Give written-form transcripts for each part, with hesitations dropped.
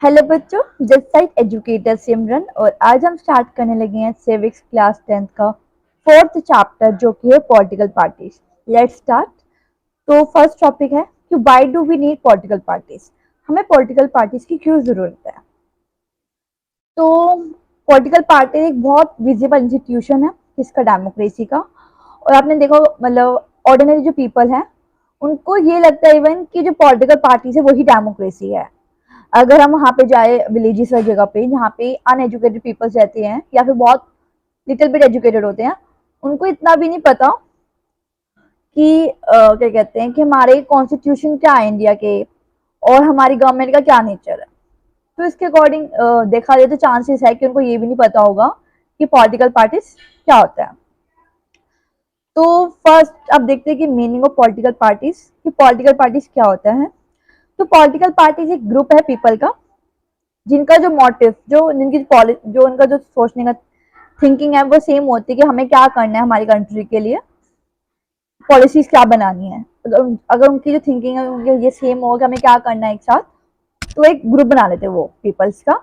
Hello बच्चों, just side educator सिमरन और आज हम स्टार्ट करने लगे हैं सिविक्स क्लास 10th का फोर्थ चैप्टर जो कि है पॉलिटिकल पार्टीज। Let's start. तो फर्स्ट टॉपिक है कि why do we need political parties. हमें पॉलिटिकल पार्टीज की क्यों जरूरत है। तो पॉलिटिकल पार्टी एक बहुत विजिबल इंस्टीट्यूशन है इसका डेमोक्रेसी का। और आपने देखो मतलब ऑर्डिनरी जो पीपल हैं उनको ये लगता है इवन कि जो पॉलिटिकल पार्टीज है वही डेमोक्रेसी है। अगर हम वहाँ पे जाए विलेजेस वाली जगह पे जहाँ पे अनएजुकेटेड पीपल्स रहते हैं या फिर बहुत लिटिल बिट एजुकेटेड होते हैं, उनको इतना भी नहीं पता कि क्या कहते हैं कि हमारे कॉन्स्टिट्यूशन क्या है इंडिया के और हमारी गवर्नमेंट का क्या नेचर है। तो इसके अकॉर्डिंग देखा जाए तो चांसेस है कि उनको ये भी नहीं पता होगा कि पॉलिटिकल पार्टीज क्या होता है। तो फर्स्ट अब देखते हैं कि मीनिंग ऑफ पॉलिटिकल पार्टीज, कि पॉलिटिकल पार्टीज क्या होता है। तो पॉलिटिकल पार्टीज एक ग्रुप है पीपल का जिनका जो मोटिव जो उनका जो सोचने का थिंकिंग है वो सेम होती है कि हमें क्या करना है हमारी कंट्री के लिए, पॉलिसीज क्या बनानी है। अगर उनकी जो थिंकिंग है ये सेम होगा कि हमें क्या करना है एक साथ, तो एक ग्रुप बना लेते हैं वो पीपल्स का।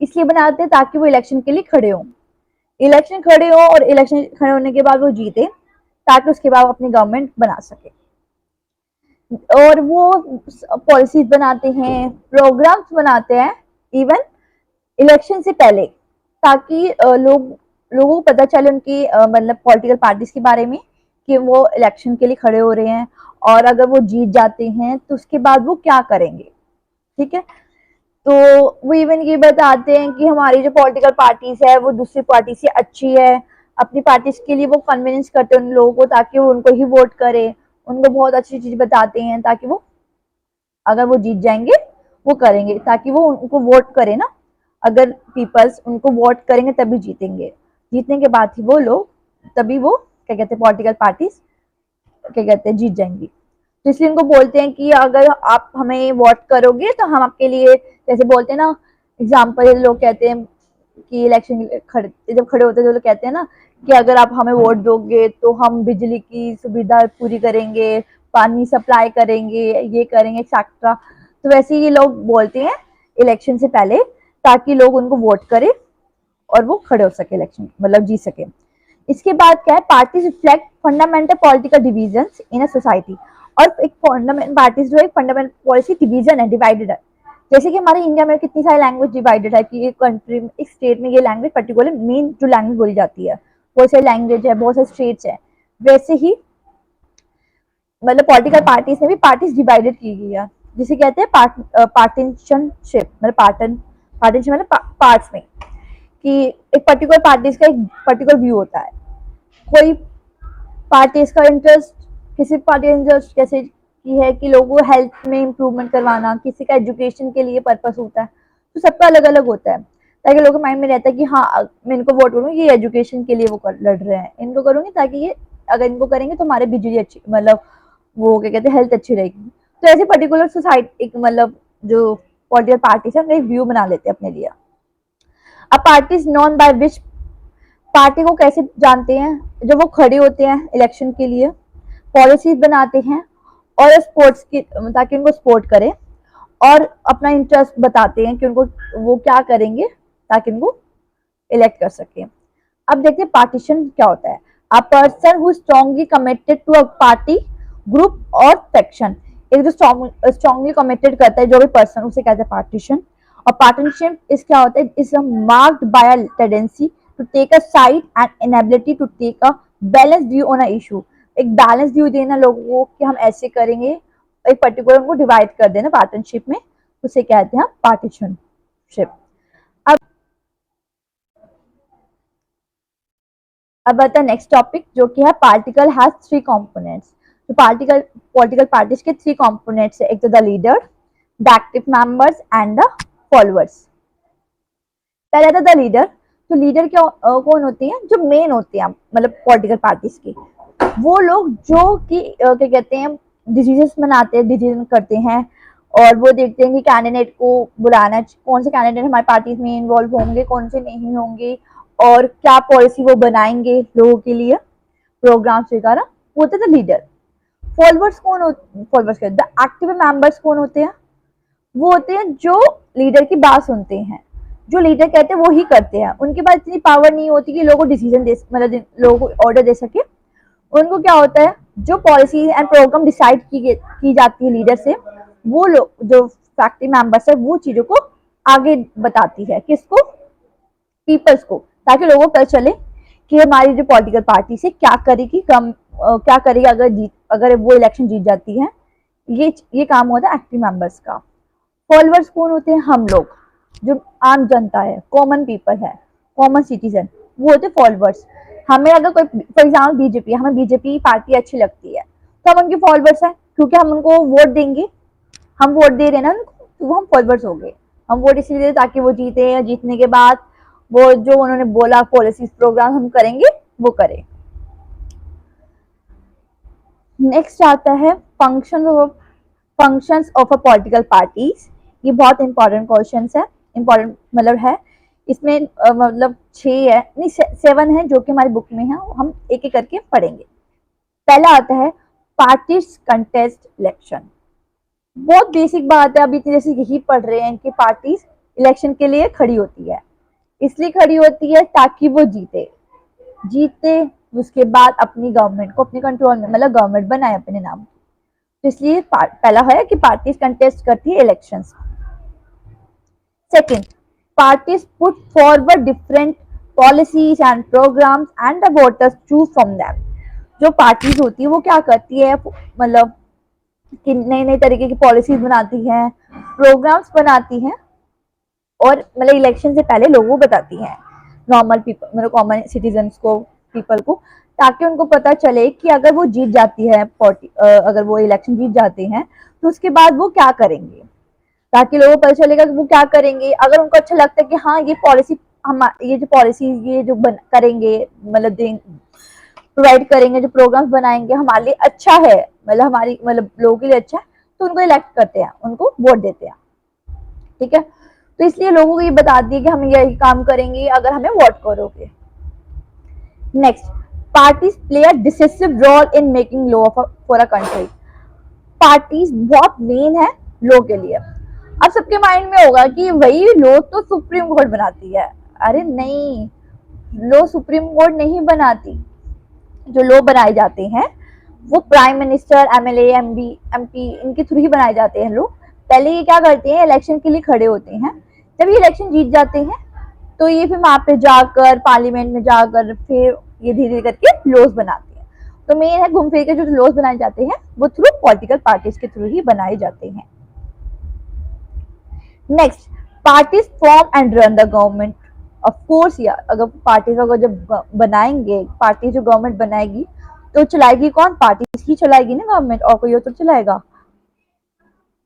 इसलिए बनाते हैं ताकि वो इलेक्शन के लिए खड़े हों, इलेक्शन खड़े हो और इलेक्शन खड़े होने के बाद वो जीते ताकि उसके बाद वो अपनी गवर्नमेंट बना सके। और वो पॉलिसीज बनाते हैं, प्रोग्राम्स बनाते हैं इवन इलेक्शन से पहले, ताकि लोगों को पता चले उनकी मतलब पॉलिटिकल पार्टीज के बारे में कि वो इलेक्शन के लिए खड़े हो रहे हैं और अगर वो जीत जाते हैं तो उसके बाद वो क्या करेंगे। ठीक है। तो वो इवन ये बताते हैं कि हमारी जो पॉलिटिकल पार्टीज है वो दूसरी पार्टी से अच्छी है। अपनी पार्टीज के लिए वो कन्विंस करते हैं उन लोगों को ताकि वो उनको ही वोट करे। उनको बहुत अच्छी चीज बताते हैं ताकि वो अगर वो जीत जाएंगे वो करेंगे, ताकि वो उनको वोट करे ना। अगर पीपल्स उनको वोट करेंगे तभी जीतेंगे, जीतने के बाद ही वो लोग, तभी वो क्या कहते हैं पॉलिटिकल पार्टीज क्या कहते हैं जीत जाएंगी। तो इसलिए उनको बोलते हैं कि अगर आप हमें वोट करोगे तो हम आपके लिए, जैसे बोलते हैं ना, एग्जाम्पल लोग कहते हैं कि इलेक्शन खड़े जब खड़े होते हैं तो लोग कहते हैं ना कि अगर आप हमें वोट दोगे तो हम बिजली की सुविधा पूरी करेंगे, पानी सप्लाई करेंगे, ये करेंगे एक्सेट्रा। तो वैसे ही ये लोग बोलते हैं इलेक्शन से पहले ताकि लोग उनको वोट करें और वो खड़े हो सके, इलेक्शन मतलब जीत सके। इसके बाद क्या है, parties reflect fundamental political divisions in a society. और एक फंडामेंटल पार्टीज जो है फंडामेंटल पॉलिसी डिवीजन है, डिवाइडेड है। जैसे कि हमारे इंडिया में कितनी सारी लैंग्वेज डिवाइडेड है कि एक कंट्री में एक स्टेट में ये लैंग्वेज पर्टिकुलर मेन जो लैंग्वेज बोली जाती है, बहुत सारी लैंग्वेज है, बहुत सारे स्टेट्स है। वैसे ही मतलब पॉलिटिकल पार्टीज में भी पार्टीज डिवाइडेड की गई है, जिसे कहते हैं पार्टीशनशिप, मतलब पार्टीशन मतलब पार्ट्स में, कि एक पर्टिकुलर पार्टीज का एक पर्टिकुलर व्यू होता है। कोई पार्टीज का इंटरेस्ट, किसी पार्टी का इंटरेस्ट जैसे कि है कि लोगों को हेल्थ में इम्प्रूवमेंट करवाना, किसी का एजुकेशन के लिए पर्पस होता है। तो सबका अलग अलग होता है, ताकि लोगों के माइंड में रहता है कि हाँ मैं इनको वोट करूँगी, ये एजुकेशन के लिए वो लड़ रहे हैं, इनको करूँगी ताकि ये अगर इनको करेंगे तो हमारे बिजली अच्छी, मतलब वो क्या कहते हैं हेल्थ अच्छी रहेगी। तो ऐसे पर्टिकुलर सोसाइटी एक मतलब जो पॉलिटिकल पार्टीज है एक व्यू बना लेते हैं अपने लिए। अब parties known by which, party को कैसे जानते हैं, जब वो खड़े होते हैं इलेक्शन के लिए, पॉलिसीज बनाते हैं और स्पोर्ट्स की ताकि उनको सपोर्ट करें, और अपना इंटरेस्ट बताते हैं कि उनको वो क्या करेंगे ताकि उनको इलेक्ट कर सके। अब देखते हैं पार्टीशन क्या होता है। A person who strongly committed to a party, group और सेक्शन। एक जो स्ट्रांगली कमिटेड करता है जो भी पर्सन, उसे कहते हैं पार्टीशन। और पार्टनरशिप इस क्या होता है, is marked by a tendency to take a side and inability to take a balance view on a issue. एक बैलेंस व्यू देना लोगों को कि हम ऐसे करेंगे, एक पर्टिकुलर को डिवाइड कर देना पार्टनरशिप में, उसे कहते हैं पार्टीशनशिप। अब अब आता है नेक्स्ट टॉपिक जो कि है पार्टिकल हैज थ्री कंपोनेंट्स। तो पॉलिटिकल पार्टीज के थ्री कंपोनेंट्स है, एक तो the leader, the active members and the followers. पहला था द लीडर। तो लीडर क्या कौन होती है, जो मेन होती है मतलब पॉलिटिकल पार्टीज की, वो लोग जो कि क्या कहते हैं डिसीजन बनाते हैं, डिसीजन करते हैं, और वो देखते हैं कि कैंडिडेट को बुलाना, कौन से कैंडिडेट हमारी पार्टी में इन्वॉल्व होंगे, कौन से नहीं होंगे, और क्या पॉलिसी वो बनाएंगे लोगों के लिए, प्रोग्राम्स वगैरह। वो होते थे लीडर। फॉलोअर्स कौन होते, फॉलोअर्स द एक्टिव मेंबर्स कौन होते हैं, वो होते हैं जो लीडर की बात सुनते हैं, जो लीडर कहते हैं वो ही करते हैं। उनके पास इतनी पावर नहीं होती कि लोगों को डिसीजन दे, मतलब लोगों को ऑर्डर दे सके। उनको क्या होता है, जो पॉलिसी एंड प्रोग्राम डिसाइड की जाती है लीडर से, वो लोग जो फैक्ट्री मेंबर्स है वो चीजों को आगे बताती है, किसको, पीपल्स को, ताकि लोगों को पता चले कि हमारी जो पॉलिटिकल पार्टी से क्या करेगी, क्या करेगी अगर वो इलेक्शन जीत जाती है। ये काम होता है एक्टिव मेंबर्स का। फॉलोअर्स कौन होते हैं, हम लोग, जो आम जनता है, कॉमन पीपल है, कॉमन सिटीजन, वो होते फॉलोअर्स। हमें अगर कोई, फॉर एग्जाम्पल बीजेपी, हमें बीजेपी पार्टी अच्छी लगती है तो हम उनके फॉलोअर्स हैं, क्योंकि हम उनको वोट देंगे, हम वोट दे रहे हैं ना उनको, तो वो हम फॉलोअर्स हो गए। हम वोट इसलिए दे ताकि वो जीते, और जीतने के बाद वो जो उन्होंने बोला पॉलिसीज प्रोग्राम हम करेंगे वो करें। नेक्स्ट आता है functions of a political parties. ये बहुत इंपॉर्टेंट क्वेश्चन है, इंपॉर्टेंट मतलब है। इसमें मतलब 6 है, नहीं 7 है जो कि हमारी बुक में है, हम एक एक करके पढ़ेंगे। पहला आता है पार्टीज कंटेस्ट इलेक्शन। बहुत बेसिक बात है, अभी जैसे यही पढ़ रहे हैं कि पार्टीज इलेक्शन के लिए खड़ी होती है, इसलिए खड़ी होती है ताकि वो जीते उसके बाद अपनी गवर्नमेंट को अपने कंट्रोल में, मतलब गवर्नमेंट बनाए अपने नाम। तो इसलिए पहला है कि पार्टीज कंटेस्ट करती है elections. Second, parties put forward different policies and programmes and the voters choose from them. जो पार्टीज होती है वो क्या करती है, मतलब कि नई नई तरीके की पॉलिसीज बनाती हैं, प्रोग्राम्स बनाती हैं, और मतलब इलेक्शन से पहले लोगों को बताती हैं, नॉर्मल पीपल, मतलब कॉमन सिटीजन्स को, पीपल को, ताकि उनको पता चले कि अगर वो जीत जाती है अगर वो इलेक्शन जीत जाते हैं तो उसके बाद वो क्या करेंगे, ताकि लोगों को पता चलेगा कि वो क्या करेंगे। अगर उनको अच्छा लगता है कि हाँ ये पॉलिसी, हम ये जो पॉलिसी ये जो करेंगे, मतलब प्रोवाइड करेंगे, जो प्रोग्राम्स बनाएंगे हमारे लिए अच्छा है, मतलब हमारी, मतलब लोगों के लिए अच्छा है, तो उनको इलेक्ट करते हैं, उनको वोट देते हैं। ठीक है, तो इसलिए लोगों को ये बता दिए कि हम यही काम करेंगे अगर हमें वोट करोगे। Next, parties play a decisive role in making law for a country. Parties बहुत मेन है लॉ के लिए। अब सबके माइंड में होगा कि वही लॉ तो सुप्रीम कोर्ट बनाती है। अरे नहीं, लॉ सुप्रीम कोर्ट नहीं बनाती। जो लॉ बनाए जाते हैं वो प्राइम मिनिस्टर, एमएलए, एमपी इनके थ्रू ही बनाए जाते हैं लॉ। पहले ये क्या करते हैं, इलेक्शन के लिए खड़े होते हैं, जब ये इलेक्शन जीत जाते हैं तो ये फिर वहां पे जाकर पार्लियामेंट में जाकर फिर ये धीरे धीरे करके लॉज बनाते हैं। तो मेन है, घूम फिर के जो लॉज बनाए जाते हैं वो थ्रू पॉलिटिकल पार्टीज के थ्रू ही बनाए जाते हैं। Next, parties form and run the government. Of course यार, अगर पार्टीज अगर जब बनाएंगे, पार्टी जो गवर्नमेंट बनाएगी तो चलाएगी कौन, पार्टीज ही चलाएगी ना गवर्नमेंट, और कोई और तो चलाएगा।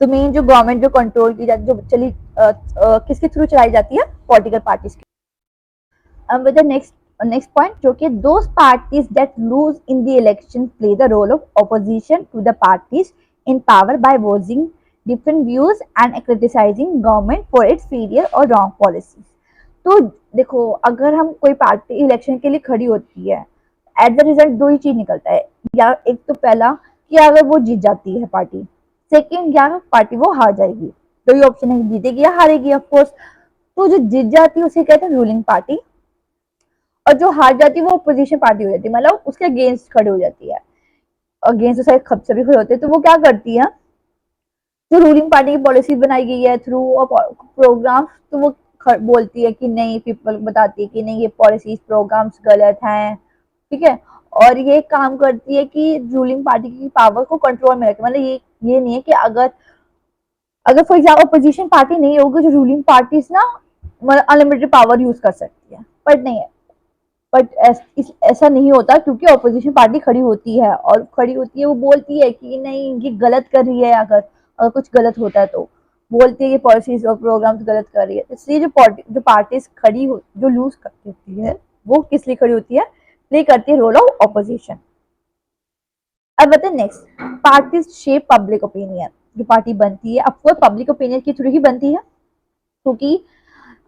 तो मेन जो गवर्नमेंट जो कंट्रोल की जाती, जो चली किसके थ्रू चलाई जाती है, पॉलिटिकल पार्टीज की। With the next point, जो कि those parties that lose in the election play the role of opposition to the parties in power by voicing different views and criticizing government for its failure or wrong policies। तो देखो, अगर हम कोई party election के लिए खड़ी होती है, एट द रिजल्ट दो ही चीज निकलता है, या एक तो पहला कि अगर वो जीत जाती है पार्टी, सेकंड या पार्टी वो हार जाएगी। तो ये ऑप्शन है, जीतेगी या हारेगी ऑफकोर्स। तो जो जीत जाती है उसे कहते हैं रूलिंग पार्टी, और जो हार जाती है वो अपोजिशन पार्टी हो जाती है, मतलब उसके अगेंस्ट खड़े हो जाती है। अगेंस्ट सारे सभी खड़े होते हैं, तो वो क्या करती है, जो रूलिंग पार्टी की पॉलिसी बनाई गई है थ्रू प्रोग्राम, तो वो बोलती है कि नहीं, पीपल बताती है कि नहीं ये पॉलिसीज प्रोग्राम्स गलत हैं। ठीक है, और ये काम करती है कि रूलिंग पार्टी की पावर को कंट्रोल में रखे, मतलब ये नहीं है कि अगर अगर फॉर एग्जाम्पल अपोजिशन पार्टी नहीं होगी, जो रूलिंग पार्टी ना मतलब अनलिमिटेड पावर यूज कर सकती है, बट नहीं है। बट ऐसा नहीं होता, क्योंकि ऑपोजिशन पार्टी खड़ी होती है, और खड़ी होती है वो बोलती है कि नहीं ये गलत कर रही है, अगर कुछ गलत होता है तो बोलती है कि पॉलिसीज और प्रोग्राम्स गलत कर रही है। इसलिए जो पार्टीज खड़ी हो, जो लूज करती है, वो किस लिए खड़ी होती है, प्ले करती है रोल ऑफ ऑपोजिशन। अब बताए next, parties shape public opinion. जो पार्टी बनती है अफकोर्स पब्लिक ओपिनियन के थ्रू ही बनती है, क्योंकि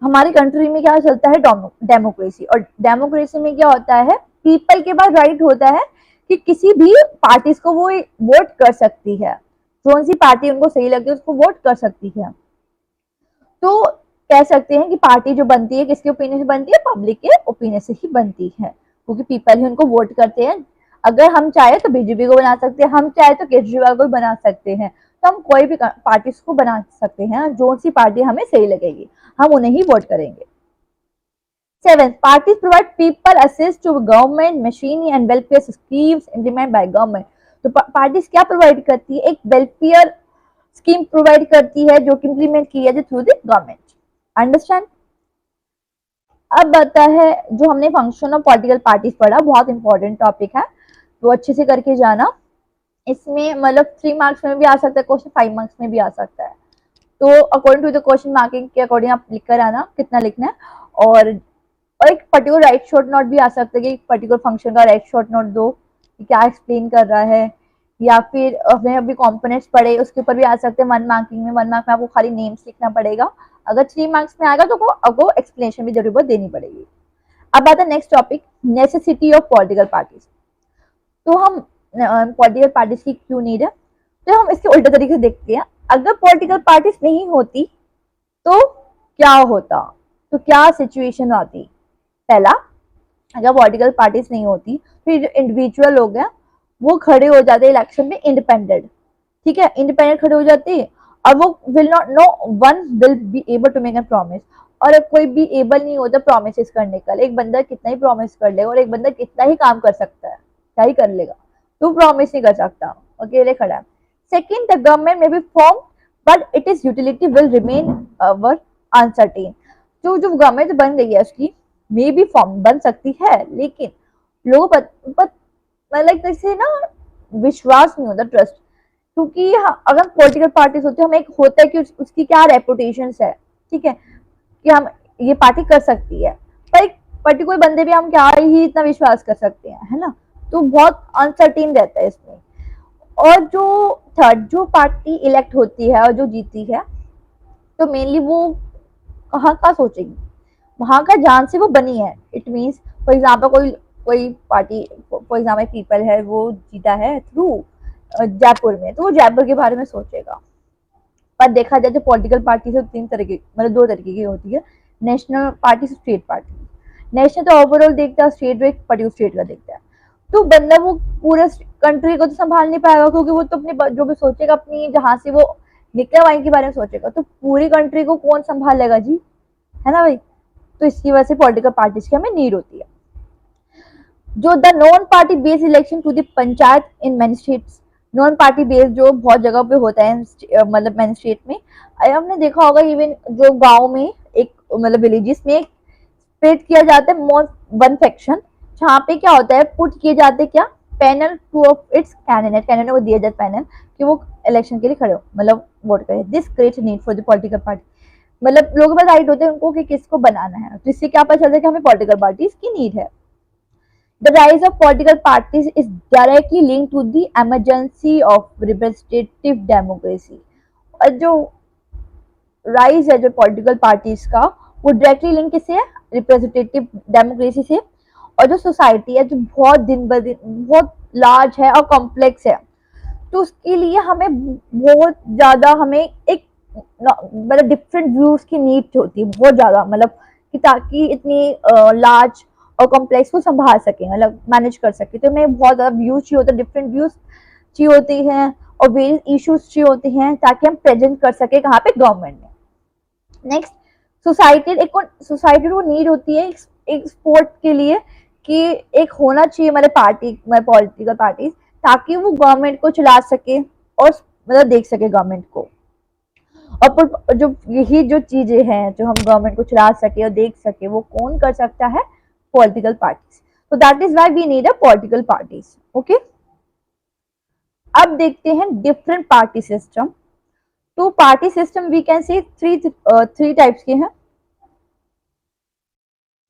हमारी कंट्री में क्या चलता है, डेमोक्रेसी। और डेमोक्रेसी में क्या होता है, पीपल के पास राइट होता है कि किसी भी पार्टीज को वो वोट कर सकती है, कौन सी पार्टी उनको सही लगती है उसको वोट कर सकती है। तो कह सकते हैं कि पार्टी जो बनती है किसके ओपिनियन से बनती है, पब्लिक के ओपिनियन से ही बनती है, क्योंकि पीपल ही उनको वोट करते हैं। अगर हम चाहे तो बीजेपी को बना सकते हैं, हम चाहे तो केजरीवाल को बना सकते हैं, तो हम कोई भी पार्टी को बना सकते हैं, जो सी पार्टी हमें सही लगेगी हम उन्हें ही वोट करेंगे। Seventh, parties provide people access to government machinery and welfare schemes implemented by government. तो पार्टीज क्या प्रोवाइड करती है, एक वेलफेयर स्कीम प्रोवाइड करती है जो कि इम्प्लीमेंट की है थ्रू द गवर्नमेंट। अंडरस्टैंड। अब आता है जो हमने फंक्शन ऑफ पॉलिटिकल पार्टीज पढ़ा, बहुत इंपॉर्टेंट टॉपिक है, तो अच्छे से करके जाना। इसमें मतलब 3 मार्क्स में भी आ सकता है क्वेश्चन, 5 मार्क्स में भी आ सकता है, तो according to the question marking के अकॉर्डिंग आप लिख कर आना कितना लिखना है। और एक पर्टिकुलर राइट शॉर्ट नोट भी आ सकता है कि पर्टिकुलर फंक्शन का राइट शॉर्ट नोट दो कि क्या एक्सप्लेन कर रहा है, या फिर अपने अभी कंपोनेंट्स पढ़े उसके ऊपर भी आ सकते हैं 1 मार्किंग में। 1 मार्क में आपको खाली नेम्स लिखना पड़ेगा, अगर 3 मार्क्स में आएगा तो आपको एक्सप्लेनेशन भी जरूर देनी पड़ेगी। अब आता है next topic, necessity of political parties. तो हम पॉलिटिकल पार्टीज की क्यों नीड है, तो हम इसके उल्टे तरीके से देखते हैं। अगर पॉलिटिकल पार्टीज नहीं होती तो क्या होता, तो क्या सिचुएशन आती। पहला, अगर पॉलिटिकल पार्टीज नहीं होती फिर जो इंडिविजुअल लोग हैं वो खड़े हो जाते इलेक्शन में इंडिपेंडेंट, ठीक है, इंडिपेंडेंट खड़े हो जाते, और वो will not no one will be able to make a promise, और कोई भी एबल नहीं होता प्रोमिस करने का। एक बंदा कितना ही प्रॉमिस कर लेगा और एक बंदा कितना ही काम कर सकता है, क्या ही कर लेगा, तो प्रॉमिस नहीं कर सकता, अकेले खड़ा है। सेकेंड, द गवर्नमेंट में be form but it is utility will remain our uncertain. जो गवर्नमेंट बन गई है उसकी मे बी फॉर्म बन सकती है, लेकिन लोगों पर मतलब जैसे ना विश्वास नहीं होता, ट्रस्ट, क्योंकि अगर पॉलिटिकल पार्टीज होती है हमें एक होता है कि उसकी क्या रेपुटेशन है, ठीक है, कि हम ये पार्टी कर सकती है, पर एक पर्टिकुलर बंदे भी हम क्या ही इतना विश्वास कर सकते हैं, है ना, तो बहुत अनसर्टेन रहता है इसमें। और जो थर्ड, जो पार्टी इलेक्ट होती है और जो जीती है, तो मेनली वो कहाँ का सोचेगी, वहां का जान से वो बनी है। इट मीन्स फॉर एग्जाम्पल कोई पार्टी, फॉर एग्जाम्पल पीपल है वो जीता है थ्रू जयपुर में, तो वो जयपुर के बारे में सोचेगा। पर देखा जाए तो पॉलिटिकल पार्टी से 3 तरीके मतलब 2 तरीके की होती है, national party, state party. National तो ओवरऑल देखता है, स्टेट एक पर्टिकुलर स्टेट का देखता है। तो बंदा वो पूरे कंट्री को तो संभाल नहीं पाएगा, क्योंकि वो तो अपने जो भी सोचेगा अपनी जहां से वो निकला वहीं के बारे में सोचेगा, तो पूरी कंट्री को कौन संभाल लेगा जी, है ना भाई। तो इसकी वजह से पॉलिटिकल पार्टीज की हमें नीड होती है। जो the non party based election to the panchayat in many states, non party based जो बहुत जगह पे होता है मतलब मैनी स्टेट में, हमने देखा होगा इवन जो गांव में एक मतलब विलेजेस में स्प्लिट किया जाता है वन फैक्शन, जहाँ पे क्या होता है पुट किए जाते क्या panel two of its candidate को दिया जाता है पैनल कि वो इलेक्शन के लिए खड़े हो मतलब वोट करे। This creates need for the political party, मतलब लोगों के पास राइट होते हैं उनको कि किसको बनाना है, तो इससे क्या पता चलता है कि हमें पॉलिटिकल पार्टीज की नीड है। The rise of political parties is directly linked to the emergency of representative democracy. और जो राइज है जो पॉलिटिकल पार्टीज का, वो डायरेक्टली लिंक किससे है, रिप्रेजेंटेटिव डेमोक्रेसी से। और जो सोसाइटी है जो बहुत दिन ब दिन बहुत लार्ज है और कॉम्प्लेक्स है, तो उसके लिए हमें बहुत ज्यादा हमें एक मतलब डिफरेंट व्यूज की नीड होती है बहुत ज्यादा, मतलब कि ताकि इतनी लार्ज और कॉम्प्लेक्स को संभाल सके, मतलब मैनेज कर सके, तो हमें बहुत ज्यादा व्यूज चाहिए होते हैं, डिफरेंट व्यूज चाहिए होती हैं और वेरियस इश्यूज चाहिए होते हैं ताकि हम प्रेजेंट कर सके कहाँ पे, गवर्नमेंट में। नेक्स्ट, सोसाइटी को नीड होती है एक सपोर्ट के लिए कि एक होना चाहिए हमारे पार्टी हमारे पॉलिटिकल पार्टीज, ताकि वो गवर्नमेंट को चला सके और मतलब देख सके गवर्नमेंट को। और जो यही जो चीजें हैं जो हम गवर्नमेंट को चला सके और देख सके, वो कौन कर सकता है, पॉलिटिकल पार्टीज। तो that is why we need a political parties. Okay, अब देखते हैं डिफरेंट पार्टी सिस्टम। तो party system we can say three types के हैं।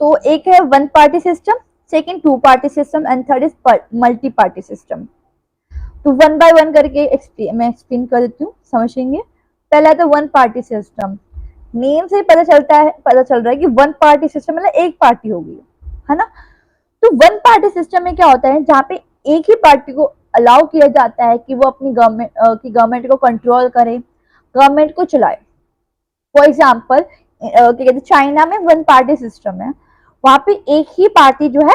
तो एक है one party system, second two party system and third is multi party system. तो वन बाय वन करके मैं एक्सप्लेन कर देती हूँ, समझेंगे। पहला तो वन पार्टी सिस्टम, नेम से पता चल रहा है कि वन पार्टी सिस्टम मतलब एक पार्टी होगी, है ना। तो वन पार्टी सिस्टम में क्या होता है, जहाँ पे एक ही पार्टी को अलाउ किया जाता है कि वो अपनी गवर्नमेंट को कंट्रोल करे, गवर्नमेंट को चलाए। फॉर एग्जाम्पल क्या कहते हैं, चाइना में वन पार्टी सिस्टम है, वहां पे एक ही पार्टी जो है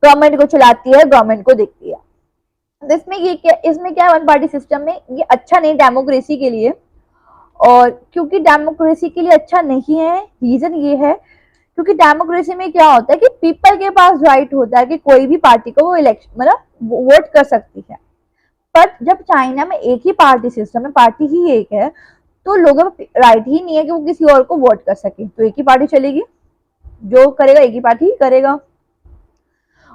गवर्नमेंट को चलाती है, गवर्नमेंट को देखती है। तो इसमें क्या वन पार्टी सिस्टम में ये अच्छा नहीं डेमोक्रेसी के लिए। और क्योंकि डेमोक्रेसी के लिए अच्छा नहीं है, रीजन ये है क्योंकि डेमोक्रेसी में क्या होता है कि पीपल के पास राइट होता है कि कोई भी पार्टी को वो इलेक्शन मतलब वोट कर सकती है। पर जब चाइना में एक ही पार्टी सिस्टम है, पार्टी ही एक है, तो लोगों को राइट ही नहीं है कि वो किसी और को वोट कर सके, तो एक ही पार्टी चलेगी, जो करेगा एक ही पार्टी ही करेगा।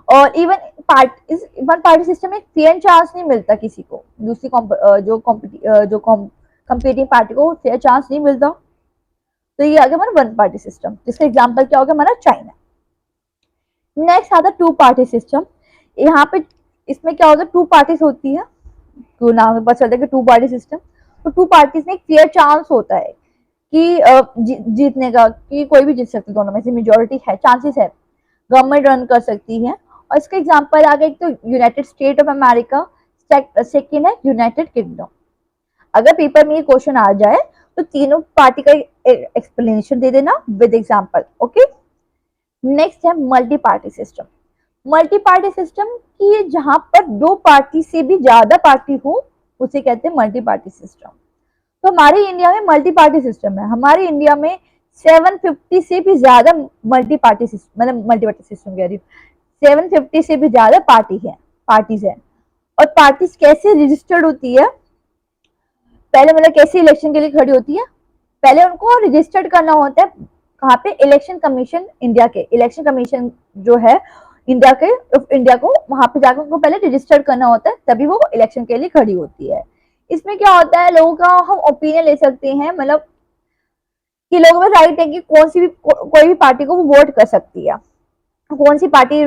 और इवन इस वन पार्टी सिस्टम में फेयर चांस नहीं मिलता किसी को, दूसरी जो कंपीटिंग पार्टी को फेयर चांस नहीं मिलता। तो ये आ गया हमारा वन पार्टी सिस्टम, जिसका एग्जांपल क्या होगा हमारा चाइना। नेक्स्ट आता टू पार्टी सिस्टम। यहाँ पे इसमें क्या होता है, टू पार्टीज होती है, तो नाम में पता चलता है कि टू पार्टी सिस्टम। तो टू पार्टीज में एक फेयर चांस होता है कि जीतने का, कि कोई भी जीत सकता है, दोनों में से मेजोरिटी है, चांसेस है, गवर्नमेंट रन कर सकती है। और इसका एग्जांपल आ गया, एक तो United state of America, second है यूनाइटेड किंगडम। अगर पेपर में ये क्वेश्चन आ जाए तो तीनों पार्टी का एक्सप्लेनेशन दे देना विद एग्जांपल। ओके, नेक्स्ट है multi party system. Multi party system की जहां पर दो पार्टी से भी ज्यादा पार्टी हो उसे कहते हैं मल्टी पार्टी सिस्टम। तो हमारे इंडिया में मल्टी पार्टी सिस्टम है, हमारे इंडिया में 750 से भी ज्यादा मल्टी पार्टी सिस्टम, मतलब मल्टी पार्टी सिस्टम कह रही हूँ, 750 से भी ज्यादा पार्टीज है। और पार्टीज कैसे रजिस्टर्ड होती है, पहले मतलब कैसे इलेक्शन के लिए खड़ी होती है, पहले उनको रजिस्टर्ड करना होता है कहाँ पे, इलेक्शन कमीशन, इंडिया के इलेक्शन कमीशन जो है इंडिया को वहां पे जाकर उनको पहले रजिस्टर्ड करना होता है, तभी वो इलेक्शन के लिए खड़ी होती है। इसमें क्या होता है, लोगों का हम ओपिनियन ले सकते हैं, मतलब कि लोगों में राइट है कि कोई भी पार्टी को वो वोट कर सकती है, कौन सी पार्टी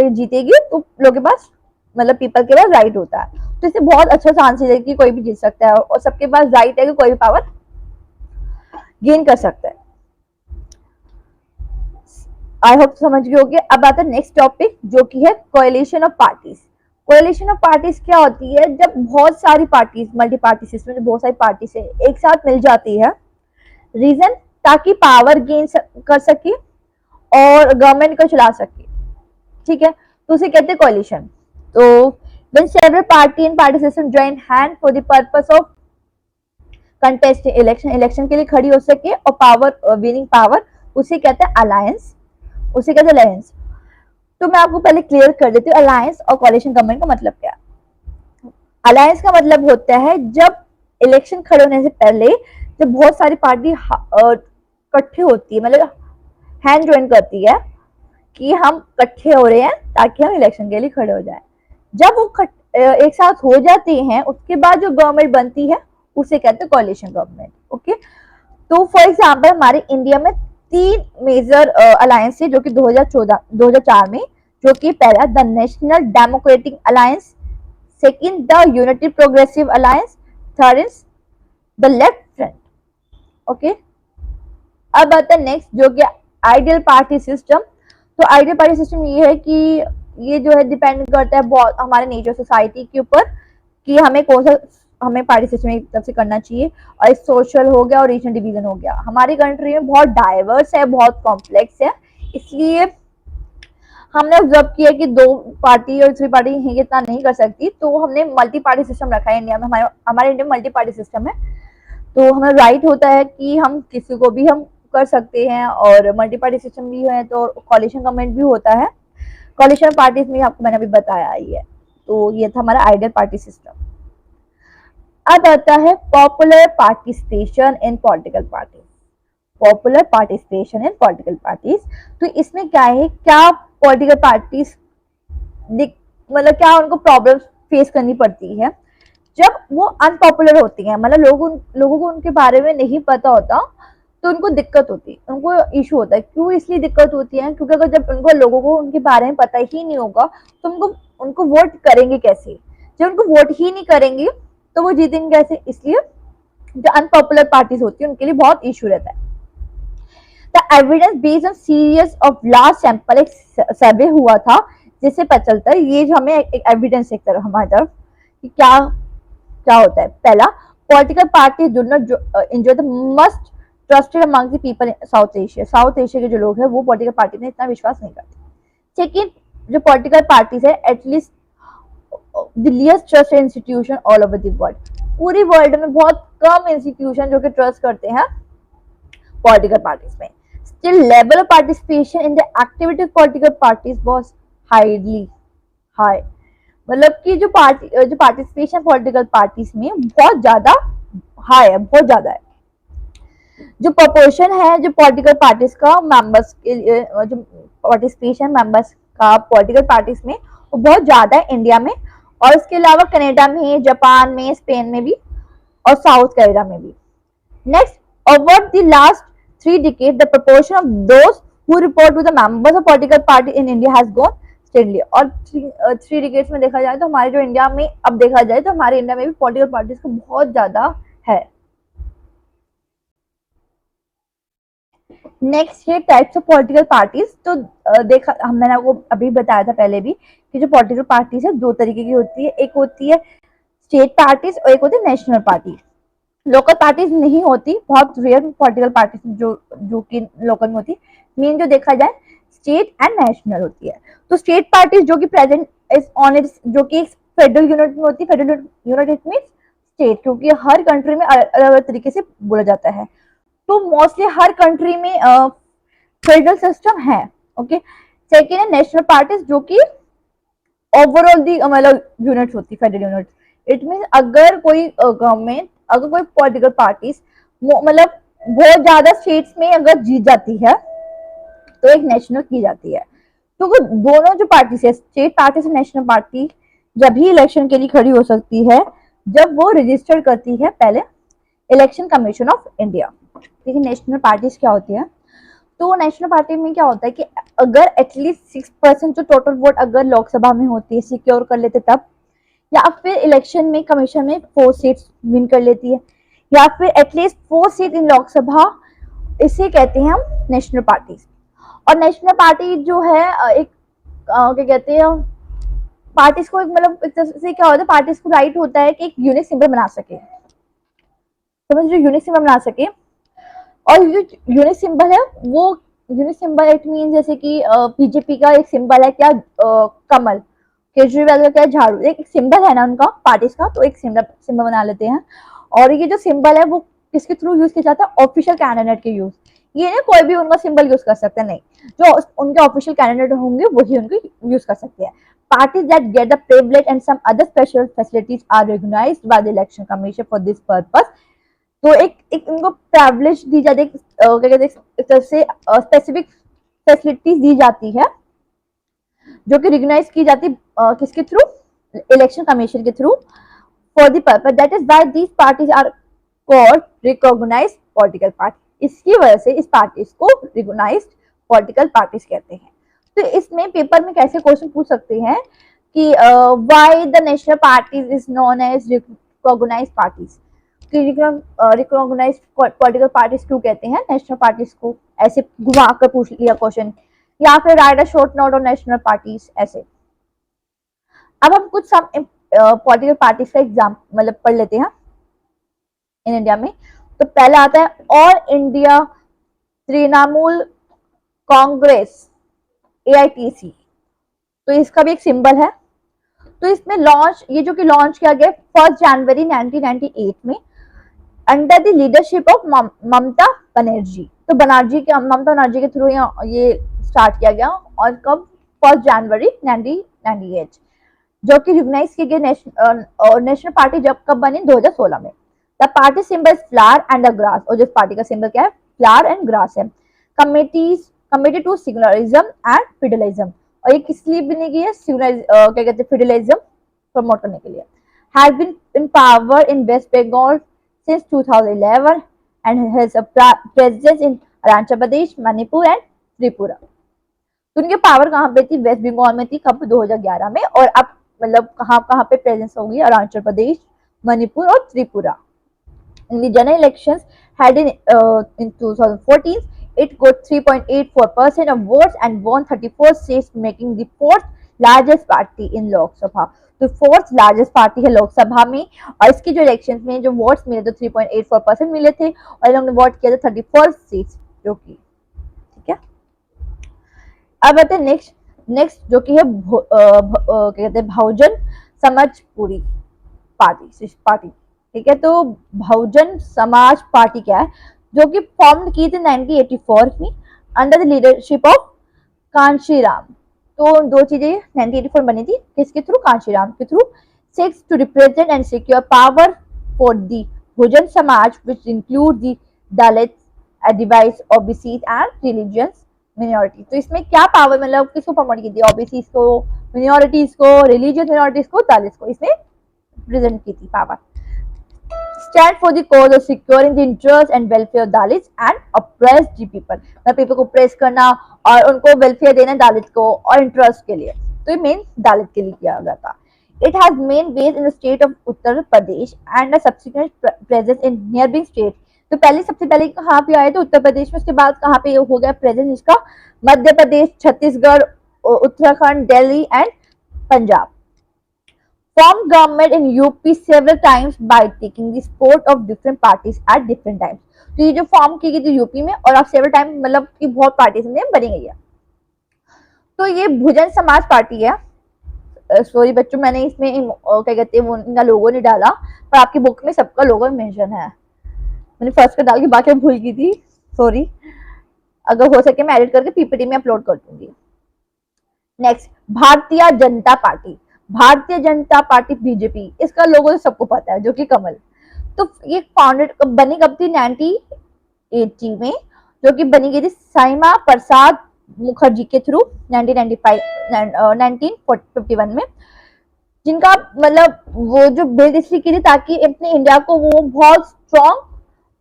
जीतेगी, तो लोगों के पास मतलब पीपल के पास राइट होता है। तो इससे बहुत अच्छा चांसेस है कि कोई भी जीत सकता है, और सबके पास राइट है कि कोई भी पावर गेन कर सकता है। आई होप समझ गए होंगे। अब आता है नेक्स्ट टॉपिक, जो कि है coalition of parties. Coalition of parties क्या होती है, जब बहुत सारी पार्टीज, मल्टी पार्टी सिस्टम में बहुत सारी पार्टी से एक साथ मिल जाती है, रीजन ताकि पावर गेन कर सके और गवर्नमेंट को चला सके, ठीक है, तो उसे कहते हैं कोएलिशन। तो when several party and party system join hand for the purpose of contest election के लिए खड़ी हो सके और पावर विनिंग पावर, उसे कहते हैं अलायंस, उसे कहते हैं अलायंस। तो मैं आपको पहले क्लियर कर देती हूँ अलायंस और कोएलिशन गवर्नमेंट का मतलब क्या है। अलायंस का मतलब होता है जब इलेक्शन खड़े होने से पहले जब बहुत सारी पार्टी इकट्ठी होती है, मतलब हैंड ज्वाइन करती है कि हम इकट्ठे हो रहे हैं ताकि हम इलेक्शन के लिए खड़े हो जाए। जब वो एक साथ हो जाते हैं उसके बाद जो गवर्नमेंट बनती है उसे कहते हैं कोएलिशन गवर्नमेंट। ओके, तो फॉर एग्जांपल हमारे इंडिया में तीन मेजर अलायंस है जो कि 2004 में, जो कि पहला the national democratic alliance, second the United progressive alliance, third is the left front. Okay, अब आता है नेक्स्ट जो कि आइडियल पार्टी सिस्टम। तो आइडियल पार्टी सिस्टम ये है कि ये जो है डिपेंड करता है बहुत हमारे नेचर सोसाइटी के ऊपर कि हमें कौन सा हमें पार्टी सिस्टम एक तरफ से करना चाहिए। और सोशल हो गया और रीजनल डिवीजन हो गया, हमारी कंट्री में बहुत डाइवर्स है, बहुत कॉम्प्लेक्स है, इसलिए हमने ऑब्जर्व किया कि दो पार्टी और थ्री पार्टी इतना नहीं कर सकती, तो हमने मल्टी पार्टी सिस्टम रखा है इंडिया में। हमारे इंडिया में मल्टी पार्टी सिस्टम है, तो हमें राइट होता है कि हम किसी को भी हम कर सकते हैं, और मल्टी पार्टी सिस्टम भी है तो कोएलिशन गवर्नमेंट भी होता है। कोएलिशन पार्टीज में आपको मैंने अभी बताया ही है। तो ये था हमारा आइडियल पार्टी सिस्टम। अब आता है popular participation in political parties. Popular participation in political parties, तो इसमें क्या है, क्या पॉलिटिकल पार्टीज मतलब क्या उनको प्रॉब्लम फेस करनी पड़ती है जब वो अनपॉपुलर होती है, मतलब लोगों को उनके बारे में नहीं पता होता, तो उनको दिक्कत होती है, उनको इशू होता है। क्यों इसलिए दिक्कत होती है, क्योंकि अगर जब उनको लोगों को उनके बारे में पता ही नहीं होगा तो उनको वोट करेंगे कैसे, जब उनको वोट ही नहीं करेंगे तो वो जीतेंगे कैसे, इसलिए जो अनपॉपुलर पार्टीज होती है उनके लिए बहुत इशू रहता है। The evidence based on series of large sample, एक सर्वे हुआ था जिससे पता चलता है, ये जो हमें एक एविडेंस एक तरफ हमारी तरफ कि क्या क्या होता है। पहला, Political parties do not enjoy the most trusted among the people in South Asia. South Asia के जो लोग हैं वो पॉलिटिकल पार्टी में इतना विश्वास नहीं करते. सेकेंड, जो पॉलिटिकल पार्टीज है at least the least trusted institution all over the world. पूरी वर्ल्ड में बहुत कम इंस्टीट्यूशन जो कि ट्रस्ट करते हैं पॉलिटिकल पार्टीज में. Still level of participation in the activity of political parties was highly high. मतलब कि जो पार्टिसिपेशन पॉलिटिकल पार्टीज में बहुत ज्यादा हाई है, बहुत ज्यादा है. जो प्रोपोर्शन है जो पॉलिटिकल पार्टीज का मेंबर्स के जो पार्टिसिपेशन मेंबर्स का पॉलिटिकल पार्टीज में वो बहुत ज्यादा है इंडिया में, और इसके अलावा कनाडा में, जापान में, स्पेन में भी और साउथ कोरिया में भी. Next, over the last 3 decades the proportion of those who report to the members of political party in India has gone steadily. और 3 decades में देखा जाए तो हमारे जो इंडिया में अब देखा जाए तो हमारे इंडिया में भी पॉलिटिकल पार्टीज का बहुत ज्यादा है. नेक्स्ट है टाइप्स ऑफ पॉलिटिकल पार्टीज. तो देखा मैंने आपको अभी बताया था पहले भी कि जो पॉलिटिकल पार्टीज है 2 तरीके की होती है. एक होती है स्टेट पार्टीज और एक होती है नेशनल पार्टी. लोकल पार्टीज नहीं होती, बहुत रेयर पॉलिटिकल पार्टीज जो कि लोकल में होती. मेन जो देखा जाए स्टेट एंड नेशनल होती है. तो स्टेट पार्टीज जो कि प्रेजेंट इज ऑन इट्स जो कि फेडरल यूनिट में होती है. Federal unit it means state, क्योंकि हर कंट्री में अलग अलग तरीके से बोला जाता है. तो मोस्टली हर कंट्री में फेडरल सिस्टम है. ओके. सेकेंड है नेशनल पार्टीज जो कि ओवरऑल दी मतलब यूनिट होती है, फेडरल यूनिट. इट मीन अगर कोई गवर्नमेंट, अगर कोई पॉलिटिकल पार्टीज मतलब बहुत ज्यादा स्टेट्स में अगर जीत जाती है तो एक नेशनल की जाती है. तो वो दोनों जो पार्टीज है स्टेट पार्टी से नेशनल पार्टी जब ही इलेक्शन के लिए खड़ी हो सकती है जब वो रजिस्टर करती है पहले इलेक्शन कमीशन ऑफ इंडिया. ठीक है. नेशनल पार्टीज क्या होती है? तो नेशनल पार्टी में क्या होता है कि अगर एटलीस्ट 6% जो टोटल वोट अगर लोकसभा में होती है सिक्योर कर लेते तब, या फिर इलेक्शन में कमीशन में 4 सीट्स विन कर लेती है, या फिर एटलीस्ट 4 सीट इन लोकसभा, इसे कहते हैं हम नेशनल पार्टीज. और नेशनल पार्टी जो है एक क्या कहते हैं पार्टीज को मतलब एक तरह से क्या होता है पार्टीज को राइट होता है कि एक यूनिक सिंबल बना सके. समझ जो यूनिक सिंबल बना सके. और जो यूनिक सिंबल है वो यूनिक सिंबल इट मीन जैसे कि बीजेपी का एक सिंबल है क्या कमल, केजरीवाल का क्या झाड़ू, एक सिंबल है ना उनका पार्टीज का, तो एक सिंबल बना लेते हैं. और ये जो सिंबल है वो किसके थ्रू यूज किया जाता है? ऑफिशियल कैंडिडेट के यूज. ये नहीं कोई भी उनका सिंबल यूज कर सकता है, नहीं, जो उनके ऑफिशियल कैंडिडेट होंगे वही उनको यूज कर सकते हैं. Parties that get the privilege and some other special facilities are recognised by the election commission for this purpose. तो एक उनको प्रिविलेज दी जाती है, क्या कहते हैं एक तरह से स्पेसिफिक फैसिलिटीज दी जाती है जो कि रिकॉग्नाइज की जाती किसके थ्रू? इलेक्शन कमीशन के through. For the purpose that is why these parties are called recognised political party. इसकी वजह से इस पार्टीज को रिकॉग्नाइज्ड पॉलिटिकल पार्टीज कहते हैं. तो इसमें पेपर में कैसे क्वेश्चन पूछ सकते हैं कि why the national parties is known as recognised parties. Recognised political parties क्यों कहते हैं नेशनल पार्टीज को? ऐसे घुमा कर पूछ लिया क्वेश्चन, या फिर right a short note on national parties ऐसे. अब हम कुछ सम पॉलिटिकल पार्टीज का एग्जाम मतलब पढ़ लेते हैं इन इंडिया में. तो पहला आता है all India Trinamool Congress AITC. तो इसका भी एक सिंबल है. तो इसमें लॉन्च ये जो कि लॉन्च किया गया 1 जनवरी 1998 में under the leadership of Mamata Banerjee. तो ममता बनर्जी के थ्रू ये स्टार्ट किया गया. और कब? 1 जनवरी 1998, जो कि रिकॉग्नाइज की गई नेशनल पार्टी जब कब बनी? 2016 में. The party symbol is flower and the grass. और जिस पार्टी का सिंबल क्या है? फ्लावर एंड ग्रास है. Committee to secularism and federalism. और ये किस लिए बनी गई है? क्या कहते हैं फेडरलिज्म प्रमोट करने के लिए. Has been in power in West Bengal since 2011 and has a presence in Arunachal Pradesh, Manipur and Tripura. तो उनके पावर कहाँ पे थी? वेस्ट बंगाल में थी. कब? 2011 में. और अब मतलब कहाँ पे प्रेजेंस होगी? अरुणाचल प्रदेश, मणिपुर और Tripura. In the general elections held in 2014, it got 3.84% of votes and won 34 seats, making the 4th largest party इन लोकसभा। तो फोर्थ लार्जेस्ट पार्टी है लोकसभा में, और इसकी जो इलेक्शन में जो वोट्स मिले तो 3.84% मिले थे, और इन्होंने वोट किया था 34 सीट जो कि, ठीक है। अब आते हैं नेक्स्ट नेक्स्ट जो कि है क्या कहते हैं, बहुजन समाजपुरी पार्टी, ठीक है। तो बहुजन समाज पार्टी क्या है, जो कि फॉर्म की थी 1984 में under the leadership of Kanshiram. तो दो चीजें 1984 बनी थी, किसके थ्रू, कांशीराम के through. Six, to represent and secure power for the Bahujan Samaj which include the Dalit, Adivasis, OBC and religious minority. तो इसमें क्या पावर, मतलब किसको प्रमोट की थी, ओबीसी को, मिनोरिटीज को, रिलीजियस मिनोरिटीज को, दलित को, इसमें प्रेजेंट की थी power. Stand for the cause of securing the interest and welfare of Dalits and oppressed people। मतलब people को प्रेस करना और उनको वेलफेयर देना दालित को और इंटरेस्ट के लिए, तो ये मेन दालित के लिए किया गया था। It has main base in the state of Uttar Pradesh and a subsequent presence in neighboring states। तो पहले सबसे पहले कहाँ पे आए थे, उत्तर प्रदेश में, उसके बाद कहाँ पे हो गया प्रेजेंस इसका, Madhya Pradesh, Chhattisgarh, Uttarakhand, Delhi and Punjab. Formed government in UP several times by taking the support of different parties at different times। तो ये जो फॉर्म की गई थी यूपी में, और अब सेवरल टाइम मतलब कि बहुत पार्टीज में बनी गई है। तो ये बहुजन समाज पार्टी है। सॉरी बच्चों, मैंने इसमें क्या कहते हैं इनका लोगो नहीं डाला, पर आपकी बुक में सबका लोगो मेंशन है। मैंने फर्स्ट का डाल के बाकी भूल गई थी, सॉरी। अगर हो सके मैं एडिट करके पीपीटी में अपलोड कर दूंगी। Next, Bharatiya Janata party. Bharatiya Janata party BJP, इसका लोगो तो सबको पता है, जो कि कमल। तो ये फाउंडेड बनी कब थी, 1980 में, जो कि बनी गई थी साइमा प्रसाद मुखर्जी के थ्रू 1951 में, जिनका मतलब वो जो बिल इसलिए की थी ताकि अपने इंडिया को वो बहुत स्ट्रॉन्ग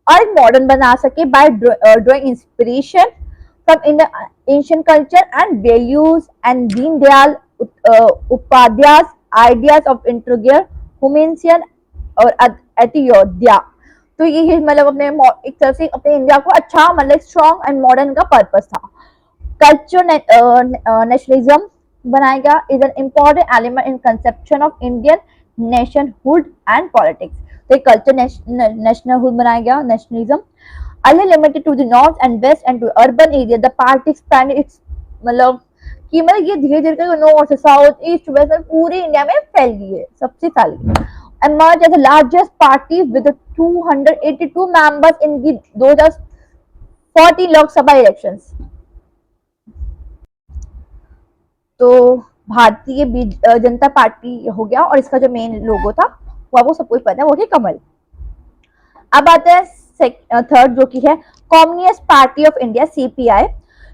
और मॉडर्न बना सके by drawing inspiration from in ancient culture and values and Deendayal Upadhyaya ideas of integral humanitarian और अंत्योदय। तो ये मतलब अपने एक तरह से अपने इंडिया को अच्छा मतलब स्ट्रॉन्ग एंड मॉडर्न का पर्पस था। कल्चर नेशनलिज्म बनाया गया, is an important element in conception of Indian nationhood and politics. तो कल्चर नेशनलहुड बनाया गया, nationalism. Earlier limited to the north and west and to urban area, the party expanded its मतलब कि मतलब ये धीरे धीरे नॉर्थ साउथ ईस्ट वेस्ट पूरे इंडिया में फैल गई है, सबसे फैल गई। Emerged as the largest party with 282 members in the 2014 Lok Sabha elections. तो भारतीय जनता पार्टी हो गया, और इसका जो मेन लोगो था वो सबको पता है, वो है कमल। अब आते हैं थर्ड, जो कि है Communist Party of India CPI,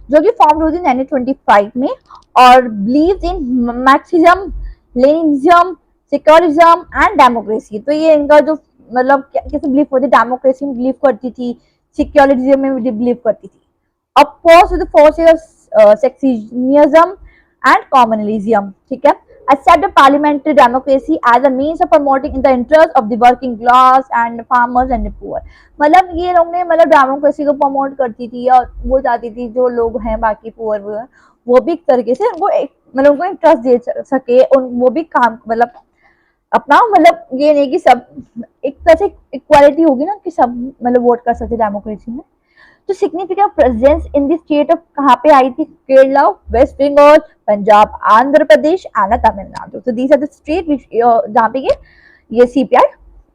जो कि फॉर्म हुई थी 1925 में, और believes in Marxism, Leninism, secularism and democracy. तो ये इनका जो मतलब कैसे बिलीव करती, डेमोक्रेसी में बिलीव करती थी, सेक्युलरिज्म में भी बिलीव करती थी। Oppose to the forces of sectionism and communalism, ठीक है। Accept the parliamentary democracy as a means of promoting in the interest of the working class and farmers and the poor। मतलब ये लोग ने मतलब डेमोक्रेसी को प्रमोट करती थी, और वो चाहती थी जो लोग हैं बाकी पुअर वो भी एक तरीके से उनको एक मतलब उनको इंटरेस्ट दे सके, वो भी काम मतलब अपना मतलब ये नहीं कि सब एक तरह से इक्वालिटी होगी ना, कि सब मतलब वोट कर सकते डेमोक्रेसी में। तो significant presence in the state of कहाँ पे आई थी, केरला, वेस्ट बंगाल, पंजाब, आंध्र प्रदेश एंड तमिलनाडु। तो दीज आर द स्टेट जहाँ पे ये सीपीआई